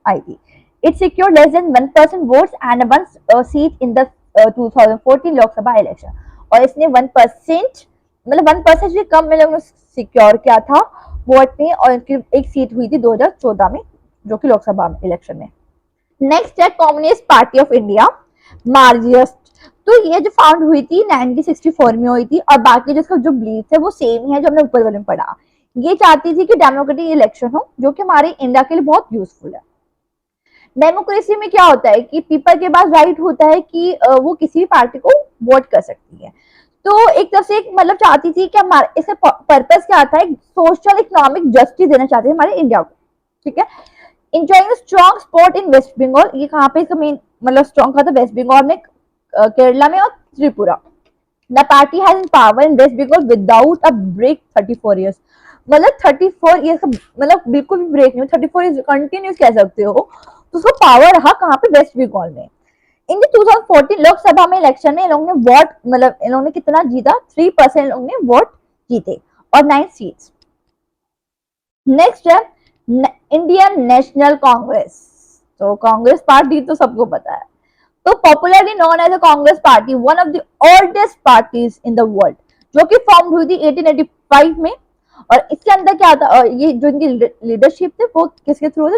आई थी। It secure less than 1% votes and 1 seat in the 2014 Lok Sabha election. और इसने 1% मतलब 1% से कम में लोगों ने सिक्योर किया था वोट में, और इनकी एक सीट हुई थी 2014 में, जो कि लोकसभा इलेक्शन में। नेक्स्ट है Communist Party of India, Marxist. तो ये जो फाउंड हुई थी 1964 में हुई थी, और बाकी जिसका जो बिलीफ है वो सेम ही है जो हमने ऊपर वाले में पढ़ा। ये चाहती थी कि डेमोक्रेटिक इलेक्शन हो, जो कि हमारे इंडिया के लिए बहुत यूजफुल है। डेमोक्रेसी में क्या होता है कि पीपल के पास राइट होता है कि वो किसी भी पार्टी को वोट कर सकती है। तो एक तरह से मतलब चाहती थी कि हमारे इसका पर्पस क्या आता है, सोशल इकोनॉमिक जस्टिस देना चाहते थे हमारे इंडिया को, ठीक है। Enjoying strong spot in West Bengal, ये कहाँ पे इसका मेन मतलब स्ट्रॉन्ग था, वेस्ट बंगाल में, केरला में और Tripura. The party has in power in West Bengal without a break 34 years. मतलब 34 ईयर्स का मतलब बिल्कुल भी ब्रेक नहीं, 34 ईयर्स कंटिन्यूस कह सकते हो। तो उसको पावर रहा कहाँ पे, वेस्ट बंगाल में। इन 2014 लोकसभा में इलेक्शन में इन लोगों ने वोट मतलब इन लोगों ने कितना जीता, 3% इन लोगों ने वोट जीते और 9 सीट्स। नेक्स्ट है इंडियन नेशनल कांग्रेस। तो कांग्रेस पार्टी तो सबको पता है। तो popularly known as a Congress party, one of the oldest parties in the world, जो कि फॉर्म हुई थी 1885 में। और इसके अंदर क्या था, ये जो इनकी लीडरशिप थे वो किसके थ्रू थे,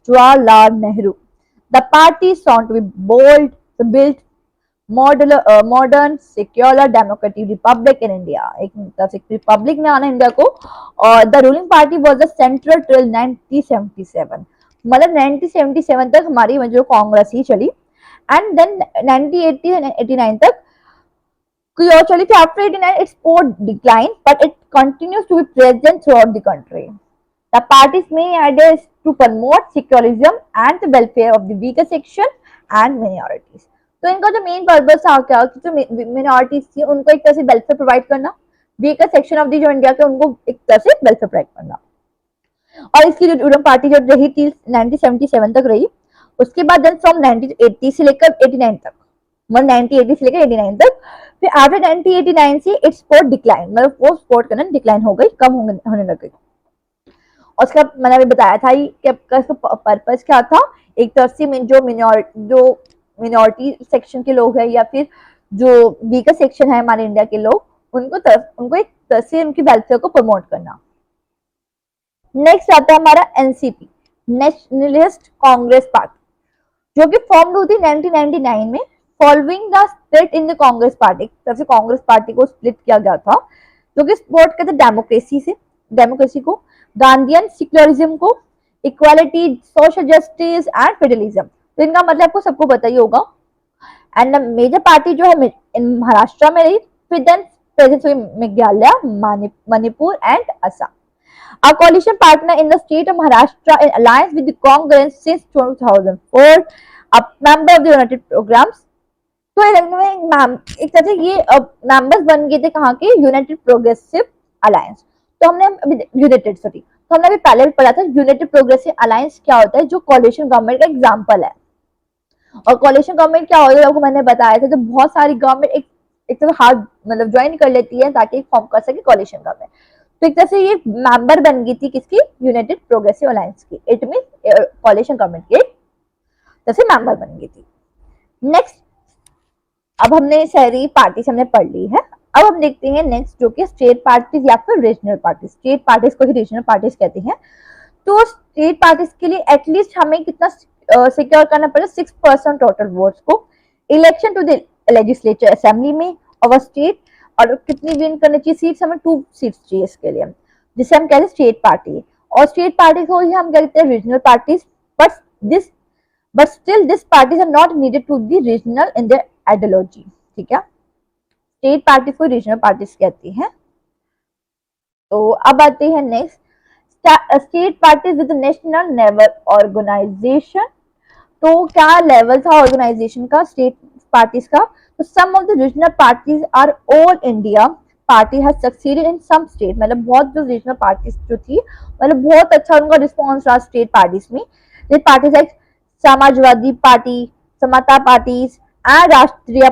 Jawaharlal Nehru. The party sought to be bold, built modern secular democratic republic in India, एक तरह से रिपब्लिक में आना इंडिया को। और the ruling party was the central till 1977, मतलब 1977 तक हमारी जो कांग्रेस ही चली। एंड देन 1980 and 89 तक चली थी। After 89 its sport decline, but it continues to be present throughout the country. The party's main idea is to promote secularism and the welfare of the weaker section and minorities. तो इनका जो main purpose था क्या, जो minorities थी उनको एक तरह से वेलफेयर प्रोवाइड करना, वीकर सेक्शन ऑफ दी जो इंडिया के उनको एक तरह से वेलफेयर प्रोवाइड करना। और इसकी जो रूलिंग पार्टी जो रही थी 1977 तक रही। उसके बाद देन फ्रॉम 1980 से लेकर 89 तक, मतलब 1980 से लेकर 89 तक। फिर आफ्टर 1989 से इट्स स्पोर्ट डिक्लाइन, मतलब वो स्पोर्ट करना डिक्लाइन हो गई, कम होने लग गई। और उसका मैंने अभी बताया था कि इसका पर्पस क्या था, एक तरफ से जो मिनोरिटी सेक्शन के लोग हैं या फिर जो वीकर सेक्शन है हमारे इंडिया के लोग, उनको एक तरह से उनकी वेलफेयर को प्रमोट करना। नेक्स्ट आता है हमारा एनसीपी, नेशनलिस्ट कांग्रेस पार्टी, जो कि फॉर्म हुई थी 1999 में following the split in the Congress party. तरफ से कांग्रेस पार्टी को स्प्लिट किया गया था, जो कि सपोर्ट करते डेमोक्रेसी को, गांधीयन सेक्युलरिज्म को, equality, social justice and federalism. तो इनका मतलब आपको सबको पता ही होगा। एंड मेजर पार्टी जो है महाराष्ट्र में रही, फिर देन प्रेजेंट हुई Meghalaya, Manipur and Assam. A coalition partner in the state of Maharashtra in alliance with the Congress since 2004, a member of the United Programs। तो एक तरह से ये मेंबर्स बन गए थे कहाँ के, यूनाइटेड प्रोग्रेसिव अलायंस। तो हमने तो हमने अभी पहले भी पढ़ा था यूनाइटेड प्रोग्रेसिव अलायंस क्या होता है, जो कोलिशन गवर्नमेंट का एग्जाम्पल है। और कोलिशन गवर्नमेंट क्या होता है आपको मैंने बताया था, जब बहुत सारी गवर्नमेंट एक तरह हाथ मतलब ज्वाइन कर लेती है ताकि फॉर्म कर सके कोलिशन गवर्नमेंट। तो एक तरह से ये मेंबर बन गई थी किसकी, यूनाइटेड प्रोग्रेसिव अलायंस की। इट मीन कोलिशन गवर्नमेंट की तरह से मेंबर बन गई थी। नेक्स्ट, अब हमने सारी पार्टीज हमने पढ़ ली है। अब हम देखते हैं नेक्स्ट, जो कि स्टेट पार्टीज या फिर रीजनल पार्टीज। स्टेट पार्टीज को ही रीजनल पार्टीज कहते हैं। तो स्टेट पार्टीज के लिए एटलीस्ट हमें कितना सिक्योर करना पड़ेगा, 6% टोटल वोट्स को election to the legislature assembly में ऑफ स्टेट। और कितनी विन करनी चाहिए सीट्स, हमें 2 सीट्स चाहिए इसके लिए, जिसे हम कहते हैं स्टेट पार्टी। और स्टेट पार्टी को ही हम कहते हैं regional parties. But still this parties are not needed to be regional in their ideology. ठीक है, स्टेट पार्टीज को रीजनल पार्टीज कहती हैं। तो अब आते हैं next, state parties with national level organisation. तो क्या लेवल था ऑर्गेनाइजेशन का स्टेट पार्टीज का, तो some of the regional parties are all India party has succeeded in some state. मतलब बहुत जो रीजनल पार्टीज जो थी, मतलब बहुत अच्छा उनका रिस्पॉन्स रहा स्टेट पार्टीज में। ये parties like Samajwadi party, Samata parties and Rashtriya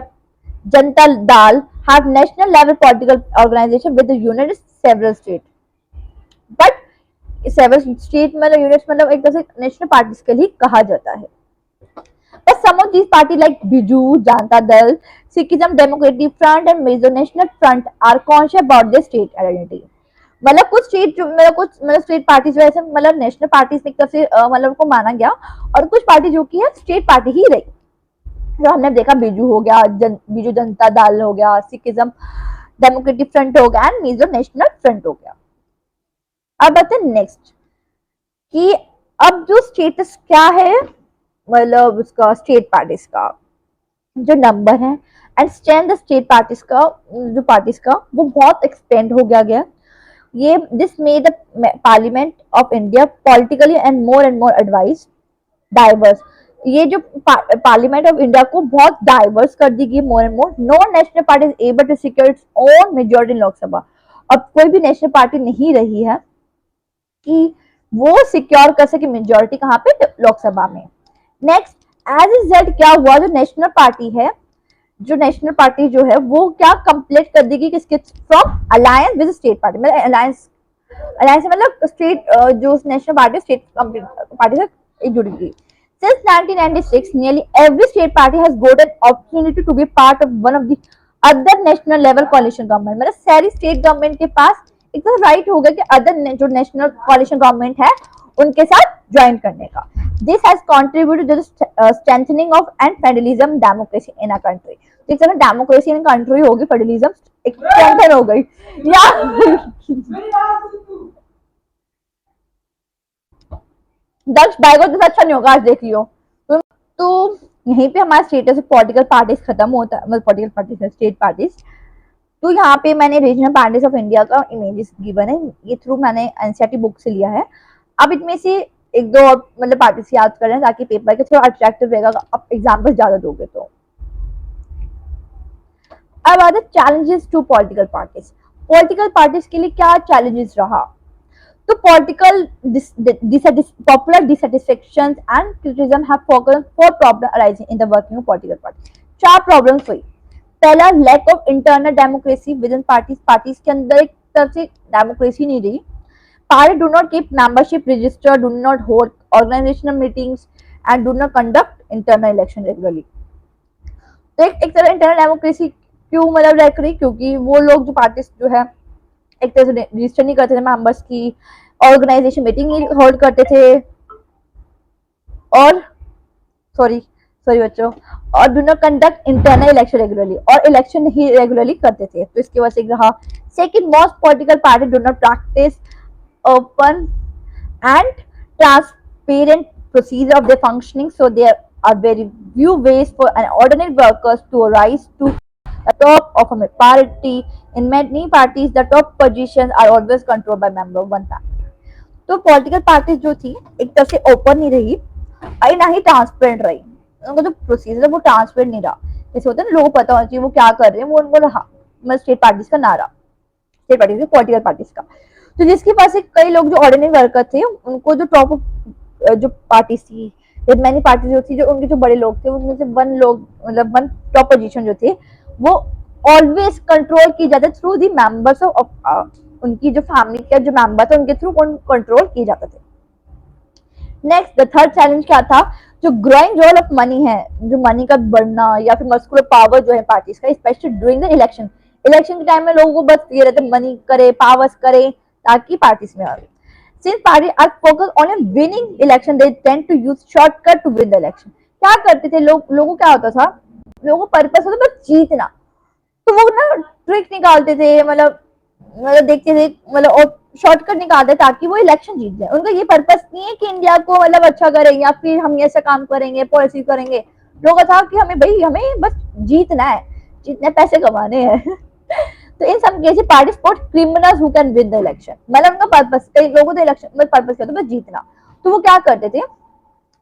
Janata दल have national level political organization with the unit several state, but several state मतलब यूनिट्स मतलब एक तरह से नेशनल पार्टीज के लिए कहा जाता है। But some of these parties like Biju Janata Dal, Sikhism Democratic Front and Mizo National Front are conscious about their state identity। मतलब कुछ स्टेट मतलब स्टेट पार्टीज जो ऐसे मतलब नेशनल पार्टीज एक तरफ से मतलब को माना गया, और कुछ पार्टी जो की है स्टेट पार्टी ही रही। जो हमने देखा बिजू हो गया, बिजू जनता दल हो गया, सिखिज्म डेमोक्रेटिक फ्रंट हो गया एंड मिजो नेशनल फ्रंट हो गया। अब आते हैं नेक्स्ट कि अब जो स्टेटस क्या है, मतलब उसका स्टेट पार्टीज का जो नंबर है एंड स्टैंड स्टेट पार्टीज का जो पार्टीज का वो बहुत एक्सपेंड हो गया। ये this made the parliament of India politically and more advice diverse. ये जो पार्लियामेंट ऑफ इंडिया को बहुत डाइवर्स कर दी गई more and more. No national party is able to secure its own majority in Lok Sabha. अब कोई भी नेशनल पार्टी नहीं रही है कि वो सिक्योर कर सके मेजॉरिटी कहाँ पे, लोकसभा में। नेक्स्ट, एज ए रिजल्ट क्या हुआ, जो नेशनल पार्टी है, जो नेशनल पार्टी जो है वो क्या कंप्लीट कर देगी किसके, from alliance with state party, मतलब अलायंस, अलायंस मतलब स्टेट, जो नेशनल पार्टी स्टेट पार्टी से एक जुड़ गई। Since 1996, nearly every state party has got an opportunity to be part of one of the other national level coalition government। मतलब सारी state government के पास एक तो राइट होगा कि अदर जो नेशनल coalition गवर्नमेंट है उनके साथ ज्वाइन करने का। This has contributed to the strengthening of and federalism democracy in our country। तो एक तरह डेमोक्रेसी इन कंट्री होगी, फेडरलिज्म एक स्ट्रेंथन हो गई या दक्ष बाइगो तो अच्छा नहीं होगा, आज देख लियो। तो यहीं पे हमारा स्टेटस पॉलिटिकल पार्टीज खत्म होता है, मतलब पॉलिटिकल पार्टीज स्टेट पार्टीज। तो यहाँ पे मैंने रीजनल पार्टीज ऑफ इंडिया का इमेजेस गिवन है, ये थ्रू मैंने एनसीईआरटी बुक से लिया है। अब इनमें से एक दो मतलब पार्टीज याद कर रहे हैं ताकि पेपर के थोड़ा अट्रैक्टिव रहेगा, अब एग्जाम्पल ज्यादा दोगे तो। अब आते challenges to political parties. Political parties के लिए क्या चैलेंजेस रहा, तो political popular dissatisfaction and criticism have focused for problem arising in the working of political party. चार प्रॉब्लम्स हुई। पहला, lack of internal democracy within parties. Parties के अंदर एक तरफ से डेमोक्रेसी नहीं रही। Party do not keep membership register, do not hold organizational meetings and do not conduct internal election regularly. तो एक तरह इंटरनल डेमोक्रेसी क्यों मतलब रह रही, क्योंकि वो लोग जो पार्टीज जो है एक तरह से रजिस्टर नहीं करते थे मेंबर्स की, ऑर्गेनाइजेशन मीटिंग नहीं होल्ड करते थे, और सॉरी बच्चों, और do not conduct internal election regularly, और इलेक्शन ही रेगुलरली करते थे। तो इसकी वजह से रहा। Second, most political party do not practice open and transparent procedure of their functioning, so there are very few ways for an ordinary workers to rise to the top of a party। In many parties, the top positions are always controlled by member of one family। तो political parties जो थी एक तरह से open नहीं रही और ना ही ट्रांसपेरेंट रही। उनका जो प्रोसीजर है वो ट्रांसपेरेंट नहीं रहा। जैसे होता है ना, लोगों को पता होना चाहिए वो क्या कर रहे हैं, वो उनको रहा, मतलब स्टेट पार्टीज का ना रहा, स्टेट पार्टीज पॉलिटिकल पार्टीज का। तो जिसके पास कई लोग जो ऑर्डिनरी वर्कर थे उनको जो टॉप जो पार्टीज थी, मैनी पार्टीज जो थी, जो उनके जो बड़े लोग थे उनमें से वन लोग मतलब वन टॉप पोजीशन जो थे वो ऑलवेज कंट्रोल की जाते थ्रू दी मेंबर्स ऑफ उनकी जो फैमिली के जो मेंबर थे उनके थ्रू कंट्रोल किए जाते थे। नेक्स्ट, द थर्ड चैलेंज क्या था, जो ग्रोइंग रोल ऑफ मनी है, जो मनी का बढ़ना या फिर मस्कुलर पावर जो है पार्टीज का, specially during the election. Election के टाइम में लोगों को बस ये रहता है मनी करे, पावर्स करे ताकि पार्टीज में आए। Since parties are focused on a winning election, they tend to use shortcut to win the election। क्या करते थे लोगों क्या होता था, लोगों का पर्पस होता बस जीतना, तो वो ना ट्रिक निकालते थे, मतलब देखते थे, मतलब और शॉर्टकट निकालते ताकि वो इलेक्शन जीत जाए। उनका ये पर्पस नहीं है कि इंडिया को मतलब अच्छा करेंगे या फिर हम ऐसा काम करेंगे, पॉलिसी करेंगे। लोगों का था कि हमें बस जीतना है, जितने पैसे कमाने हैं। तो इन सब cases party support criminals who can win the election. मतलब उनका पर्पस, कई लोगों का इलेक्शन में पर्पस क्या था, बस जीतना। तो वो क्या करते थे,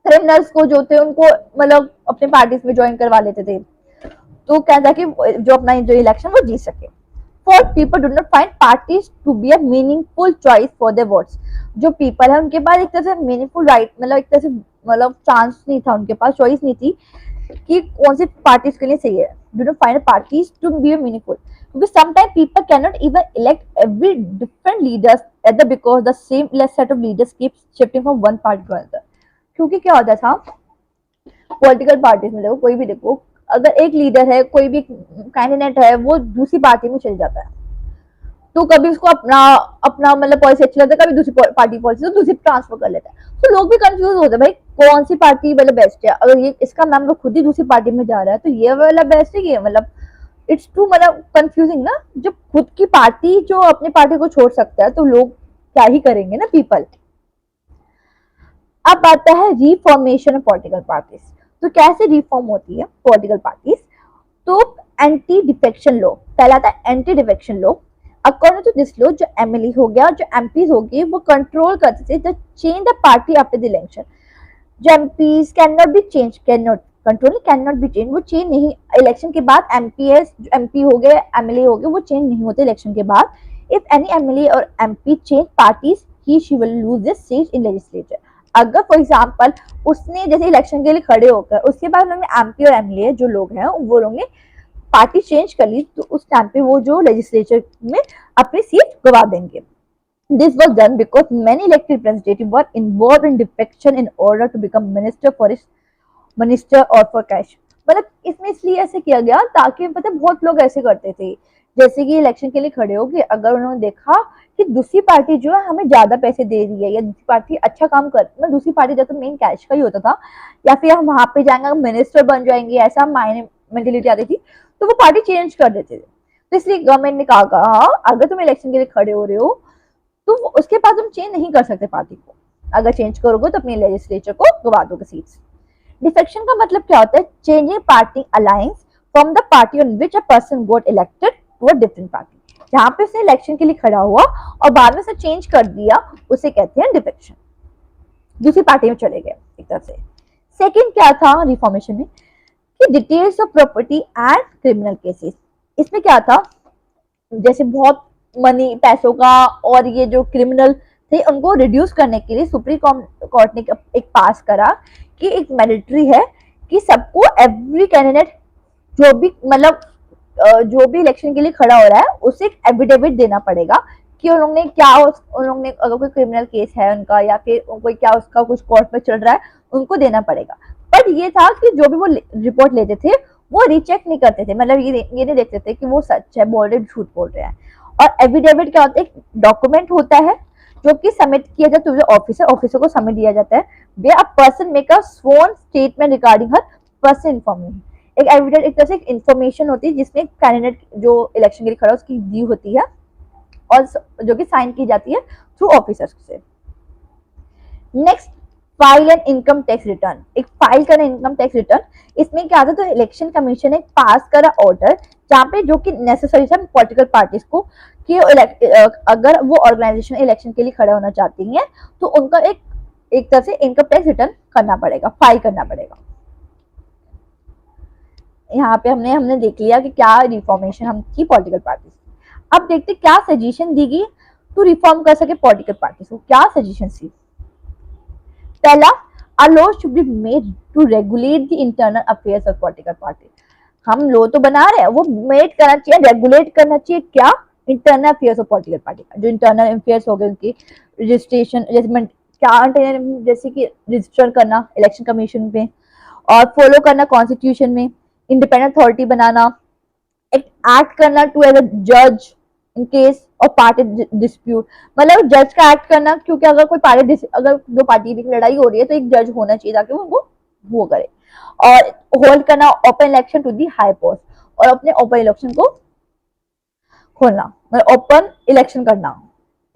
क्रिमिनल्स को जो थे उनको मतलब अपने पार्टीज में ज्वाइन करवा लेते थे, तो क्या था कि जो अपना जो इलेक्शन वो जीत सके। Fourth, people do not find parties to be a meaningful choice for their votes. जो पीपल है उनके पास एक तरह से मीनिंगफुल राइट, मतलब एक तरह से मतलब चांस नहीं था, उनके पास चॉइस नहीं थी कि कौन सी पार्टीज के लिए सही है। Do not find parties to be meaningful, because sometimes people cannot even elect every different leaders either because the same set of leaders keeps shifting from one party to another। क्योंकि क्या होता था political parties में, देखो कोई भी देखो, अगर एक लीडर है, कोई भी कैंडिडेट है, वो दूसरी पार्टी में चल जाता है, तो कभी उसको अपना अपना मतलब पॉलिसी अच्छी लगता है, कभी दूसरी पार्टी पॉलिसी तो दूसरी ट्रांसफर कर लेता है। तो लोग भी कंफ्यूज होते हैं भाई कौन सी पार्टी मतलब बेस्ट है। अगर ये इसका मेंबर खुद ही दूसरी पार्टी में जा रहा है तो ये वाला बेस्ट है, ये मतलब इट्स टू मतलब कंफ्यूजिंग ना। जब खुद की पार्टी जो अपनी पार्टी को छोड़ सकता है तो लोग क्या ही करेंगे ना, पीपल। अब आता है रिफॉर्मेशन ऑफ पॉलिटिकल पार्टीज। तो कैसे रिफॉर्म होती है पॉलिटिकल पार्टीज, तो एंटी डिफेक्शन लॉ, पहला था anti defection law. According to this law जो एमएलए हो गया, जो एमपीज हो गए, वो कंट्रोल करते थे the change the party after the election. जो MPs can not be change, can not control, can not be change, वो चेंज नहीं, इलेक्शन के बाद एमपीएस एमपी हो गए, एमएलए हो गए, वो चेंज नहीं होते इलेक्शन के बाद। इफ एनी एमएलए और MP change parties he she will lose this seat in legislature. अगर फॉर एग्जांपल उसने जैसे इलेक्शन के लिए खड़े होकर उसके बाद उन्होंने एमपी और एमएलए जो लोग हैं वो लोग ने पार्टी चेंज कर ली, तो उस टाइम पे वो जो लेजिस्लेचर में अपनी सीट गवा देंगे। This was done because many elected representatives were involved in defection in order to become minister or for cash। मतलब इसमें इसलिए ऐसे किया गया ताकि पता बहुत लोग ऐसे करते थे, जैसे कि इलेक्शन के लिए खड़े हो गए, अगर उन्होंने देखा कि दूसरी पार्टी जो है हमें ज्यादा पैसे दे रही है या दूसरी पार्टी अच्छा काम कर, मतलब दूसरी पार्टी जब मेन कैश का ही होता था, या फिर हम वहां पे जाएंगे मिनिस्टर बन जाएंगे, ऐसा मायने मेंटेलिटी आती थी, तो वो पार्टी चेंज कर देते थे। तो इसलिए गवर्नमेंट ने कहा अगर तुम इलेक्शन के लिए खड़े हो रहे हो तो उसके बाद तुम चेंज नहीं कर सकते पार्टी को, अगर चेंज करोगे तो अपनी लेजिस्लेचर को गवा दोगे सीट्स। डिफेक्शन का मतलब क्या होता है? Changing party alliance from the party on which a person got elected to a different party. जहां पे उसने इलेक्शन के लिए खड़ा हुआ और बाद में से चेंज कर दिया, उसे कहते हैं डिफेक्शन, दूसरी पार्टी में चले गए एक तरह से। सेकेंड क्या था रिफॉर्मेशन में कि details of property and criminal cases. इसमें क्या था, जैसे बहुत मनी पैसों का और ये जो क्रिमिनल थे उनको रिड्यूस करने के लिए सुप्रीम कोर्ट ने एक पास करा कि एक मैंडेटरी है कि सबको एवरी कैंडिडेट जो भी मतलब जो भी इलेक्शन के लिए खड़ा हो रहा है उसे एक एफिडेविट देना पड़ेगा कि उन लोगों ने क्या, उन लोगों ने अगर कोई क्रिमिनल केस है उनका या फिर कोई क्या उसका कुछ कोर्ट में चल रहा है उनको देना पड़ेगा। बट ये था कि जो भी वो रिपोर्ट लेते थे वो रीचेक नहीं करते थे, मतलब ये नहीं देखते थे कि वो सच है बोल रहे झूठ बोल रहे हैं। और एफिडेविट क्या होता है? एक डॉक्यूमेंट होता है जो कि सबमिट किया जाता है ऑफिसर को सबमिट दिया जाता है, वे a person make a sworn statement regarding her person information. एक एविडेंस एक तरह से इन्फॉर्मेशन होती है जिसमें कैंडिडेट जो इलेक्शन के लिए खड़ा उसकी दी होती है और जो कि साइन की जाती है थ्रू ऑफिसर्स से। Next, file and income tax return. एक फाइल करना इनकम टैक्स रिटर्न, इसमें क्या था, तो इलेक्शन कमीशन ने पास करा ऑर्डर जहाँ पे जो कि नेसेसरी था पॉलिटिकल पार्टीज को कि अगर वो ऑर्गेनाइजेशन इलेक्शन के लिए खड़ा होना चाहती हैं तो उनका एक तरह से इनकम टैक्स रिटर्न करना पड़ेगा, फाइल करना पड़ेगा। यहाँ पे हमने हमने देख लिया कि क्या रिफॉर्मेशन हम की पॉलिटिकल पार्टीज। अब देखते क्या सजेशन दी गई टू रिफॉर्म कर सके पॉलिटिकल पार्टीज को, क्या सजेशन थी। पहला, a law should be made to regulate the internal affairs of political party। हम लो तो बना रहे हैं, वो मेड करना चाहिए, रेगुलेट करना चाहिए क्या, internal affairs of political party का। जो इंटरनल अफेयर्स हो गए उनकी रजिस्ट्रेशन जैसे क्या, जैसे कि रजिस्टर करना इलेक्शन कमीशन में और फॉलो करना कॉन्स्टिट्यूशन में, इंडिपेंडेंट अथॉरिटी बनाना, एक एक्ट करना टू एज अ जज in case of party dispute. मतलब जज का एक्ट करना, क्योंकि अगर कोई पार्टी अगर दो पार्टी की लड़ाई हो रही है तो एक जज होना चाहिए ताकि वो उनको वो करे। और होल्ड करना open election to the high post, और अपने ओपन इलेक्शन को खोलना, मतलब ओपन इलेक्शन करना,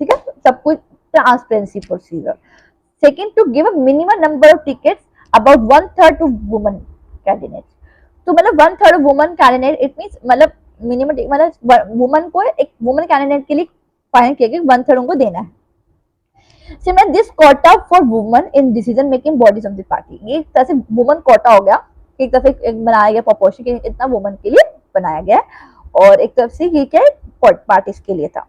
ठीक है, सब कुछ transparency procedure. Second, to give a minimum number of tickets about 1/3 to women candidate. तो मतलब 1/3 वुमन कैंडिडेट, इट मीन मतलब मिनिमम मतलब वुमन को एक वुमन कैंडिडेट के लिए फाइनल किया गया 1/3 उनको देना है। Similar this Kota for woman in decision making bodies of the party. ये एक तरह से वुमन कोटा हो गया, एक तरफ से बनाया गया प्रोपोर्शन कि इतना वुमन के लिए बनाया गया है, और एक तरफ से ये क्या पार्टीज के लिए था।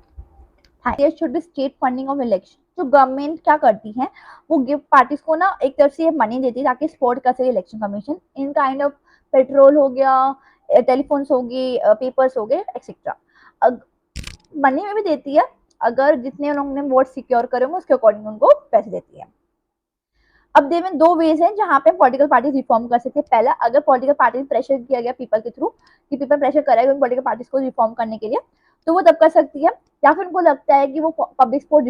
There should be state funding of election. तो गवर्नमेंट क्या करती है, वो गिफ्ट पार्टीज को ना एक तरफ से ये मनी देती है ताकि सपोर्ट कर सके election commission in kind of petrol हो गया, टेलीफोन्स हो गए, पेपर्स हो गए एक्सेट्रा। मनी में भी देती है, अगर जितने उन्होंने वोट सिक्योर करे होंगे उसके अकॉर्डिंग उनको पैसे देती है। अब दे में दो वेज हैं जहां पे पॉलिटिकल पार्टी रिफॉर्म कर सकते हैं। पहला, अगर पॉलिटिकल पार्टी प्रेशर किया गया पीपल के थ्रू कि पीपल प्रेशर करेगा उन पॉलिटिकल पार्टीज को रिफॉर्म करने के लिए, तो वो तब कर सकती है, या फिर उनको लगता है कि वो पब्लिक सपोर्ट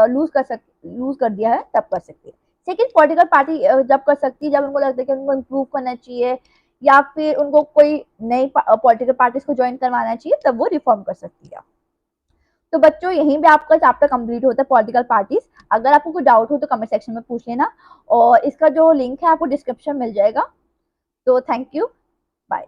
लूज कर दिया है तब कर सकती है। सेकेंड, पॉलिटिकल पार्टी जब कर सकती है जब उनको लगता है कि उनको इम्प्रूव करना चाहिए या फिर उनको कोई नई पॉलिटिकल पार्टीज को ज्वाइन करवाना चाहिए, तब वो रिफॉर्म कर सकती है। तो बच्चों यहीं पे आपका चैप्टर कंप्लीट होता है पॉलिटिकल पार्टीज। अगर आपको कोई डाउट हो तो कमेंट सेक्शन में पूछ लेना, और इसका जो लिंक है आपको डिस्क्रिप्शन मिल जाएगा। तो थैंक यू, बाय।